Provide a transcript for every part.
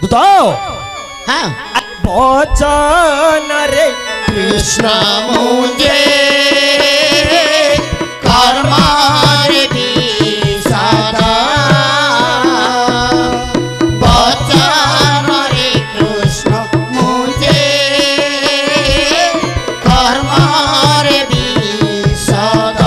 तो हाँ वचन रे कृष्ण मुझे कर्म रे विषाद वचन रे कृष्ण मुझे कर्म रे विषाद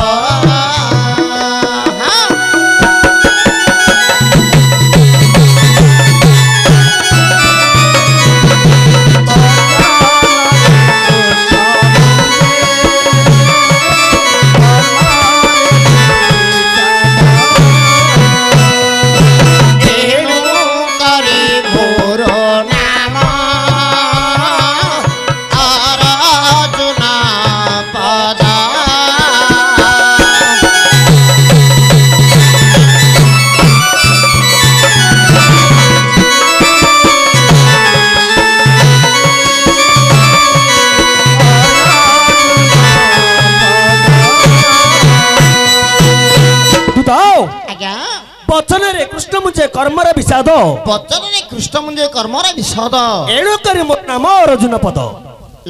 वचन रे कृष्ण मुझे कर्मर विषाद वचन रे कृष्ण मुझे कर्मर विषाद एणु करी मो नाम अर्जुन पद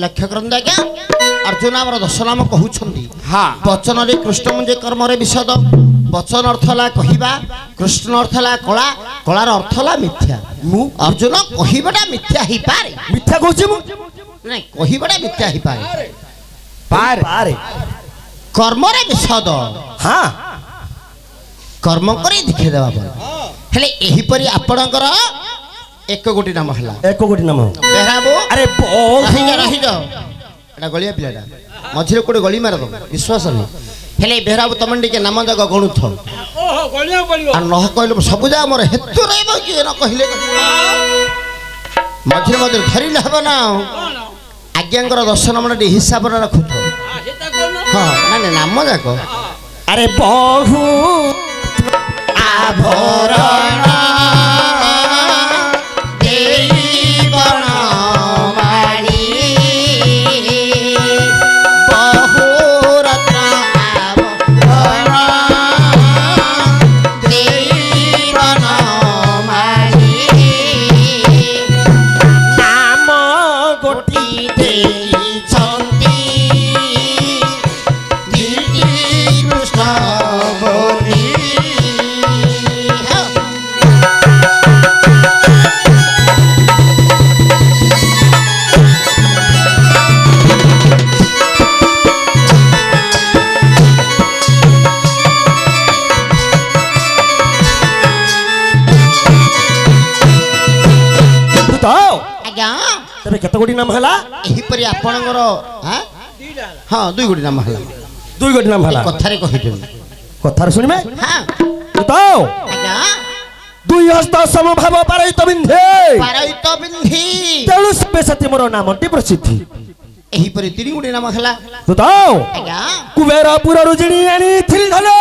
लक्ष्य करंदा क्या अर्जुन आमर दश नाम कहउछंदी हाँ वचन रे कृष्ण मुझे कर्मर विषाद वचन अर्थ ला कहिबा कृष्ण अर्थ ला कला कलार अर्थ ला मिथ्या मु अर्जुन कहिबाटा मिथ्या ही पारे मिथ्या कहूची मु नहीं कहिबाटा मिथ्या ही पारे पारे कर्मर विषाद हाँ कर्म करे दिखे देवा हेले एही परी आपणकर एक गोटी नाम हला एक गोटी नाम बेहराबो अरे रही जाओ एटा गलिया पिलाटा मझिरे कोडे गली मार दो विश्वास नहीं हेले बेहराबो तमन के नाम जग गणु थ ओहो गलिया पड़ियो आ न कहले सब जा हमर हेतु रहबो कि न कहले मझिरे मझिरे धरिले हबो ना आज्ञांकर दर्शन मन हिसाब रे रखु थो हां माने नाम जाको अरे बहु आभरण देवन माली बहुरत्न आभरण देवन माली नाम गोटी देइछन्ति कृष्ण बोली तबे केते गोटी नाम हला एही परी आपनकर हां हां दुई गोटी नाम हला दुई गोटी नाम हला कथारे कहिदे कथार सुनिबे हां तो आज्ञा दुई हस्त समभाव पारैत बिंधे पारैत बिंधी तेणु बेसती मोर नामटी प्रसिद्धि एही परी तीन गोटी नाम हला तो आज्ञा कुबेरपुर रुजिणी आनी थिल धलो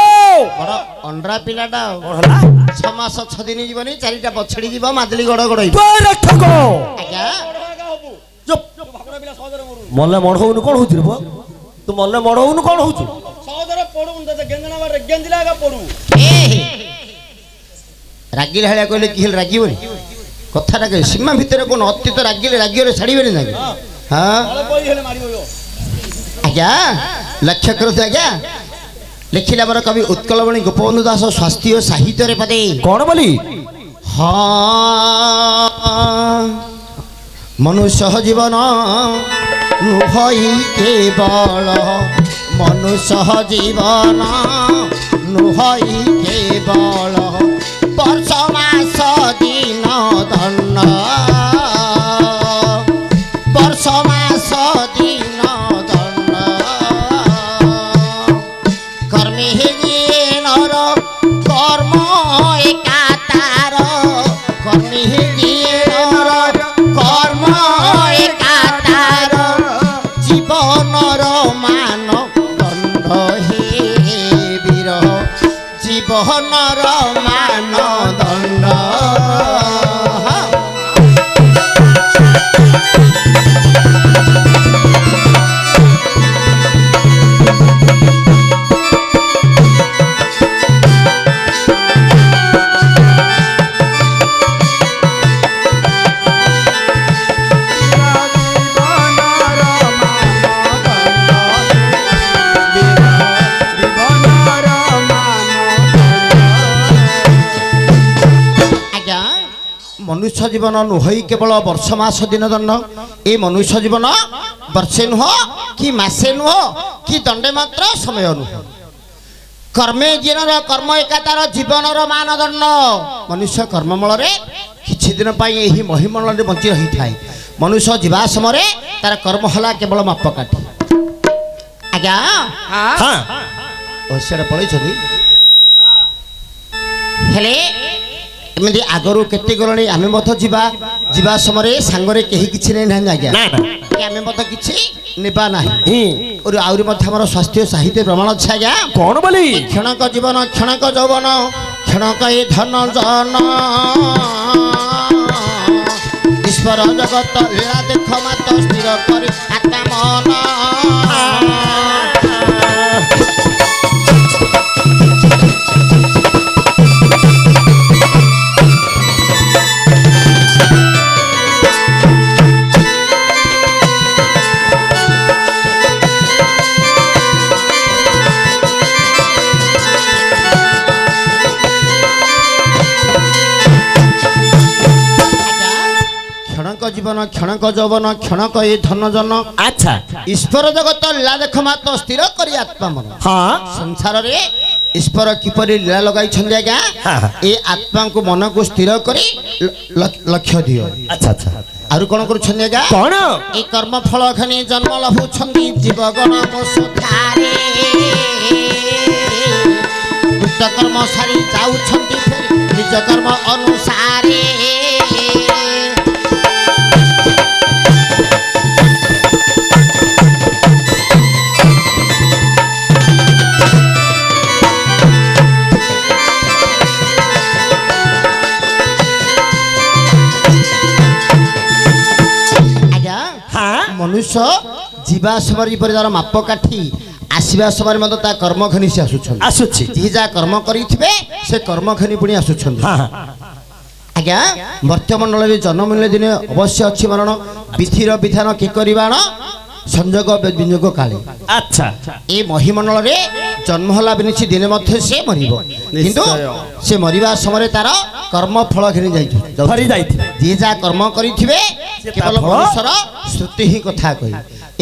बड़ अंडरा पिलाटा हला 6 मास 6 दिन जीवनी चारिटा बछड़ी जीव मादली गड़ गड़ई तो रक्षक आज्ञा मल्ले मढ़ौनु कौन होउछ रे बो तू मल्ले मढ़ौनु कौन होउछ सहोदर पडू त गेंदना बारे गेंदिलागा पडू रागिल हेला कहले कि हेल रागिबनी कथाटा के सीमा भितर कोन अतीत रागिले रागिरे छाड़ीबेनी ना हां तळे पई हेले मारियो आज्ञा लक्ष्य करो आज्ञा लिखिला मोर कवि उत्कलमणि गोपबंधु दास स्वास्थ्य साहित्य रे पदे कौन बोली हाँ मनुष्य जीवन नुहई केवल मनुष्य जीवन नुहई केवल वर्ष मास दिन धन वर्ष मास दिन धन कर्मे नर कर्म एकातार कर्मे नर कर्म एकातार जीवनर मान दंड हे वीर जीवनर मान दंड मनुष्य जीवन नुहई केवल वर्ष मास दिन दंड ए मनुष्य जीवन वर्षे नुह कि मासे नुह कि दंडे मात्र समय नुह कर्मे जीवन कर्म एका तार जीवन मानदंड मनुष्य कर्ममल किछि दिन यही महिमंडल बंची रही थाए मनुष्य जीवा समय तार कर्म हला केवल मापकाठी आज्ञा हाँ सियाड़े पड़े हेले एमती आगरू केते गलणी आमे मत जीवा जीवा समय सांगरे केही किछि नै नाही आज्ञा ना कि आमे मत किछि नेबा नाही और आउरी मत हमर स्वास्थ्य साहित्य प्रमाण अछि आज्ञा कौन बोली क्षणक जीवन क्षणक यौवन क्षणक ए धन जन ईश्वर जगत लीला देख मत स्थिर करी आत्मा मन जीवन क्षणक यौवन क्षणक ए धन जन अच्छा ईश्वर जगत लीला देख मत स्थिर करी आत्मा मन हाँ संसार रे ईश्वर किपरि लीला लगाई छंदी आज्ञा ए आत्मा को मन को स्थिर करी लक्ष्य दियो अच्छा अच्छा आरु कोन करू छंदी आज्ञा कौन ए कर्म फल खनि जन्म लभु छंदी जीवगण वसुधारे कृत कर्म सारी जाउ छंदी फेर निज कर्म अनुसारे मनुष्य जीवा समय पर तार मापकाठी आसवा समय ता कर्म खनि से आसुछि जी जा कर्म करिथिबे से कर्म खनि पुणी आसुछन आज्ञा मर्त्यमंडल रे जन्म मिले दिन अवश्य अछि मरण विधिर विधान के करिबाण संजोग विनियोग काले अच्छा ए महिमंडल रे जन्म होला बिनिछि दिन मध्ये से मरिबो किंतु से मरिबा समय तार कर्म फल घिनि जाई धरि जाई जे जा कर्म करिथिबे केवल मनुष्यर श्रुति ही कथा कहि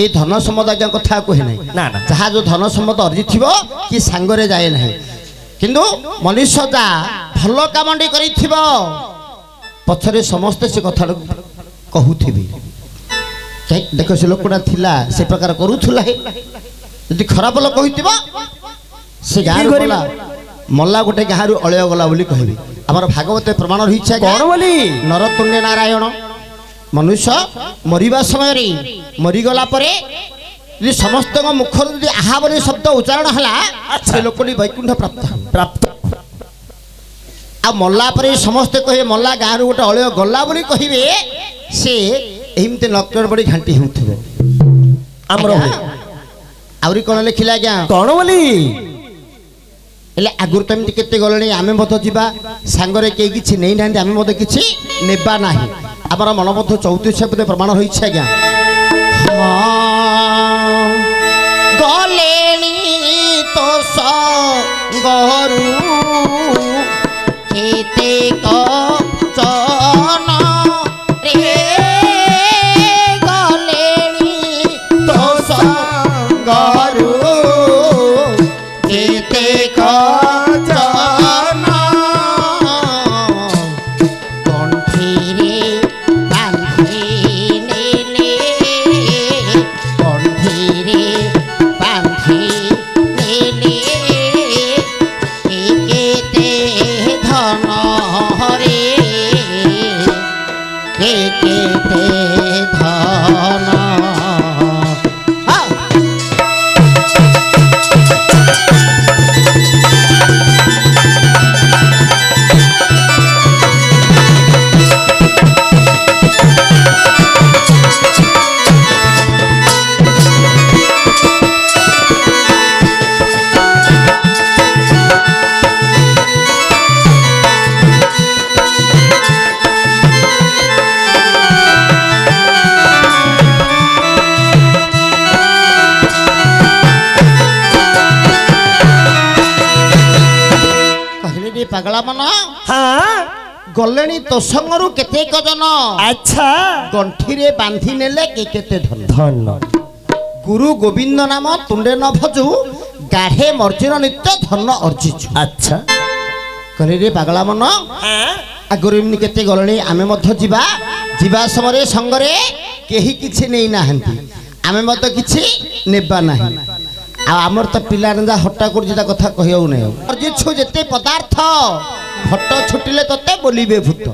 ए धन सम्पद आज्ञा कथा कहि नै ना ना जहा जो धन सम्पद अर्जिथिबो कि सांगरे जाए नहीं किंतु मनुष्य जा भलो कामंडी करिथिबो पछरे समस्त से कथा कहूथिबे देखो से लोकटा थिला से प्रकार करूथुला है यदि खराब लोक कहिथिबो से गार गला मल्ला गोटे गारू अळय गला बोली कहबी हमर भागवत प्रमाण रही छै कौन बोली नरतुण्य नारायण मनुष्य मरिबा समय रे मरि गला परे यदि समस्त मुख यदि आहा बोली शब्द उच्चारण हला से लोकटी वैकुंठ प्राप्त आ मल्ला परे समस्त कहे मल्ला गारू गोटे अळय गला बोली कहिबे से एमते नक्कर बड़ी घंटी होथबे हमरो आउरी कोन लिखिला आज्ञा कौन बोली एले आगुर तो एमती केते गलणी आमे मत जीवा सांगरे के किछि नै नांदी आमे मत किछि नेबा नाही आमर मनबोध 34 पदे प्रमाण होई छै आज्ञा गलेणी तो संगरु केते को चन रे गलेणी तो संगरु केते को चन कंठीरे बांधी नेले कंठीरे बांधी नेले केते धन हरे केते धन पगला मन हाँ ଗଲେଣି ତୋ ସଙ୍ଗରୁ କେତେକ ଜନ ଆଚ୍ଛା ଗଣ୍ଠିରେ ବାନ୍ଧି ନେଲେ କେତେ ଧନ ଧନ ଗୁରୁ ଗୋବିନ୍ଦ ନାମ ତୁଣ୍ଡେ ନ ଭଜୁ ଗାଢ଼େ ମର୍ଜିର ନିତ୍ୟ ଧନ ଅର୍ଜିଛୁ। ଆଚ୍ଛା କହିଲେ ରେ ପାଗଳା ମନ ଆଗରୁ ଏମିତି କେତେ ଗଲେଣି ଆମେ ମଧ୍ୟ ଯିବା ସମୟରେ ସଙ୍ଗରେ କେହି କିଛି ନେଇନାହାନ୍ତି ଆମେ ମଧ୍ୟ କିଛି ନେବା ନାହିଁ ଆଉ ଆମର ତ ପିଲାମାନେ ଯାହା ହଟ୍ଟା କରୁଛି ତା କଥା କହିବାକୁ ନାହିଁ ଅର୍ଜିଛୁ ଯେତେ ପଦାର୍ଥ ଫଟ ଛୁଟିଲେ ତତେ ବୋଲିବେ ଭୂତ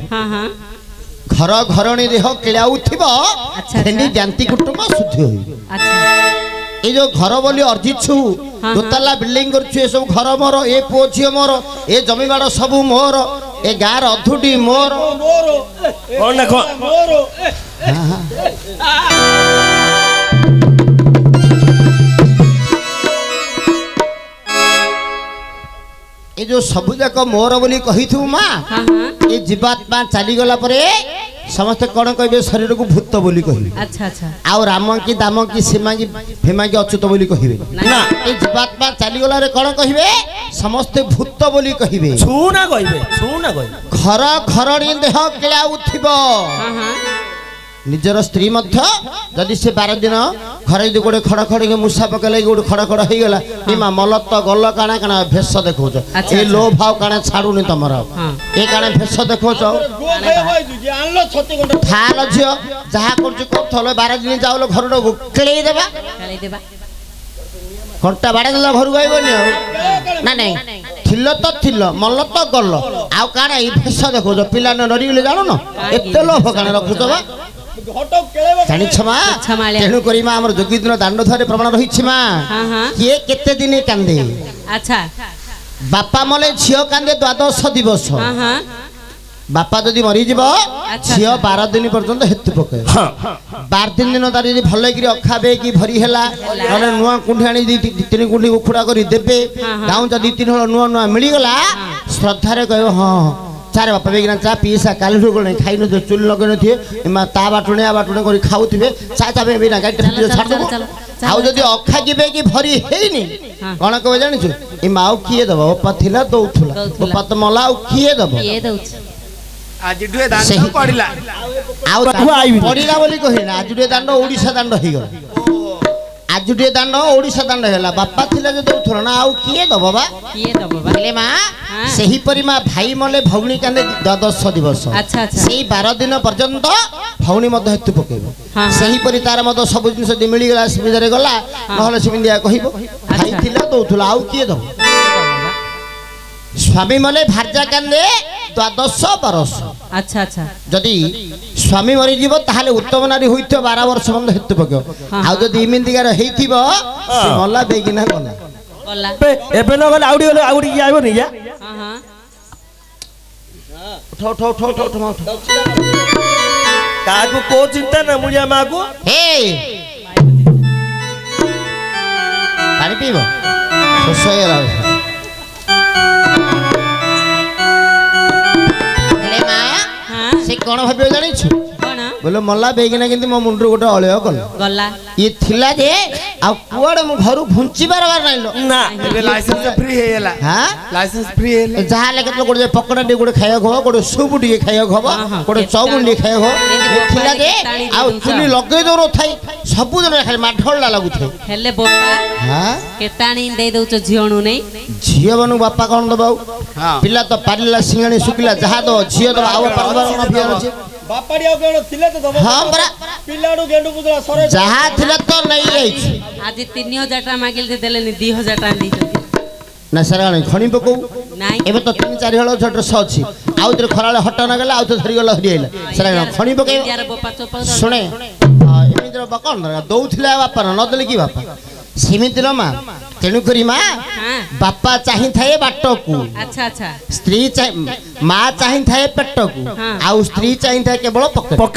ଘର ଘରଣୀ ଦେହ କିଳାଉଥିବ ଫେଣ୍ଡି ଜାନ୍ତି କୁଟୁମ୍ବ ଶୁଦ୍ଧି ହୋଇବ। এই যে ঘর বলি অর্জিছু দোতালা বিল্ডিং করছু এসব ঘর মোর এ পুଅ ঝিও মোর এ জমিবাড় সবু মোর এ গাঁর অধুটি মোর এই যে সবু যাক মোর বলি কহিথু মা এই জীবাত্মা চালিগলা পরে ସମସ୍ତେ କ'ଣ କହିବେ ଶରୀରକୁ ଭୂତ ବୋଲି କହିବେ ଆଉ ରାମ କି ଦାମ କି ସୀମା କି ଭୀମା କି ଅଚ୍ୟୁତ ବୋଲି କହିବେ ନା ଏ ଜୀବାତ୍ମା ଚାଲିଗଲାରେ କ'ଣ କହିବେ ସମସ୍ତେ ଭୂତ ବୋଲି କହିବେ ଘର ଘରଣୀ ଦେହ କିଳାଉଥିବ ନିଜର ସ୍ତ୍ରୀ ମଧ୍ୟ ଯଦି ସେ 12 ଦିନ ଘରେ ଯଦି ଗୋଟେ ଖଡ଼ ଖଡ଼ ମୂଷା ପକେଇଲେ ଗୋଟେ ଖଡ଼ ଖଡ଼ ହେଇଗଲା ମା ମଲ ତ ଗଲ କାଣା କାଣା ଭେଷ ଦେଖଉଛ ଏ ଲୋ ଭାव କାଣା ଛାଡୁନି ତମର ଏ କାଣା ଭେଷ ଦେଖଉଛ ଥାଲ ଝିଅ ଯାହା କରୁଛୁ କରୁଥଲ 12 ଦିନ ଯାଉଲ ଘରଟାକୁ ଖେଳେଇ ଦେବା ଘଣ୍ଟା ବାଡ଼ା ଦେଲା ଘରକୁ ଆଇବନି ଆଉ ନା ନାଇଁ ଥିଲ ତ ଥିଲ ମଲ ତ ଗଲ ଆଉ କାଣା ଏଇ ଭେଷ ଦେଖଉଛ ପିଲା ଡରିଗଲେ ଜାଣୁନ ଏତେ ଲୋଭ କାଣା ରଖୁଛ ବା ଜାଣିଛ ମା ତେଣୁ କରି ମା ଆମର ଯୋଗୀ ଦିନ ଦାଣ୍ଡ ଧରେ ପ୍ରମାଣ ରହିଛି ମା କିଏ କେତେ ଦିନ କାନ୍ଦେ ବାପା ମଲେ ଝିଅ କାନ୍ଦେ 12 ଦିବସ ବାପା ଯଦି ମରିଯିବ ଝିଅ 12 ଦିନ ପର୍ଯ୍ୟନ୍ତ ହେତୁ ପକାଏ 12 ଦିନ ତାର ଯଦି ଭଲ କରି ଅଖା ବେକି ଭରି ହେଲା ନହେଲେ ନୂଆ କୁଣ୍ଡି ଆଣି 2-3 କୁଣ୍ଡି ଉଖୁଡ଼ା କରି ଦେବେ ଗାଉଁ 2-3 ହଳ ନୂଆ ନୂଆ ମିଳିଗଲା ଶ୍ରଦ୍ଧାରେ କହିବ ହଁ चार बापा बेगिना चा पीसा काली नहीं खाई न चुल लगे ना ता बाटुणे आ बाटुणे कर खाऊे चा चा बेना गाड़ी छाड़ आउ जदि अखा की बेगी भरी हैनी कौन कह जानिछु ए माउ किए दब ओपा थिला दउथुला ओपा त मला आउ किए दब आज डुए दांड पड़िला आउ पड़िला बोली कहिना आज डुए दांड ओडिसा दांड हे गला आज डुए दांड ओडिसा दांड हैला बापा थिला जे दउथुला ना आउ किए दब बा हेले मा सेही परि मा भाई मले भौणी कांदे 12 दिवस सेही 12 दिन पर्यंत भौणी मध हेतु पकेबो सेही परि तार मध सब जिनिस दि मिली गला सुविधारे गला नहले सिमिंदिया कहिबो भाई थिला दउथुला आउ किए दब स्वामी मले भार्जा कांदे 12 बरस जदि स्वामी मरी जीव ताहले उत्तम नारी होइतो 12 वर्ष बंद हेतु पकेबो आ जदि इमिंदिगार हेइथिबो से मला बेगिना गला एबे न गले आउडी आइबो नि या उठो काकू को चिंता ना मुझे माँ को हे पानी पीबो सोया ला हेले माँ से कोन भाबियो जानि छु बोले मल्ला बेगिना किंतु मो मुंडर गोटे अळय गला ये थिला जे आ कुआडे मु घरु घुंची बार नाइलो ना एबे लाइसेंस फ्री हेला हां लाइसेंस फ्री हेले जहा लेके तो गोटे पकड़ा डी गोटे खाया खो गोटे सूप डी खाया खो गोटे चौगुन डी खाया खो ये थिला जे आ चुली लगे दो न थाई सबु जन खाली माढोला लागु थे हेले बोपा हां केताणी दे दउ छ झियणु नै झिय बनु बापा कोन दबाउ पिला तो पारिला सिंगाणी सुकिला जहा दो झिय दबा आव पारबार न फियर अछि बापाडिया गेलो थिले तो दबा हां बरा पिलाडू गेंडू पुतला सरे जहा थिला तो नहीं आइछ आज 3000 टाका मागिल दे देले 2000 टाका दी ना सराणी खणी पकौ नाही एबे तो 3-4 हळ छोट स अछि आउ तरे खराले हट न गेला आउ तो धरि गेला हरि आइला सराणी खणी पकै सुने एमिद्र बकन दउथिला बापा न दले की बापा सीमित मा तेणु करी माँ बापा चाही थाए बाट को स्त्री माँ चाही थाए पेट को आउ स्त्री चाही थाए केवल पकेट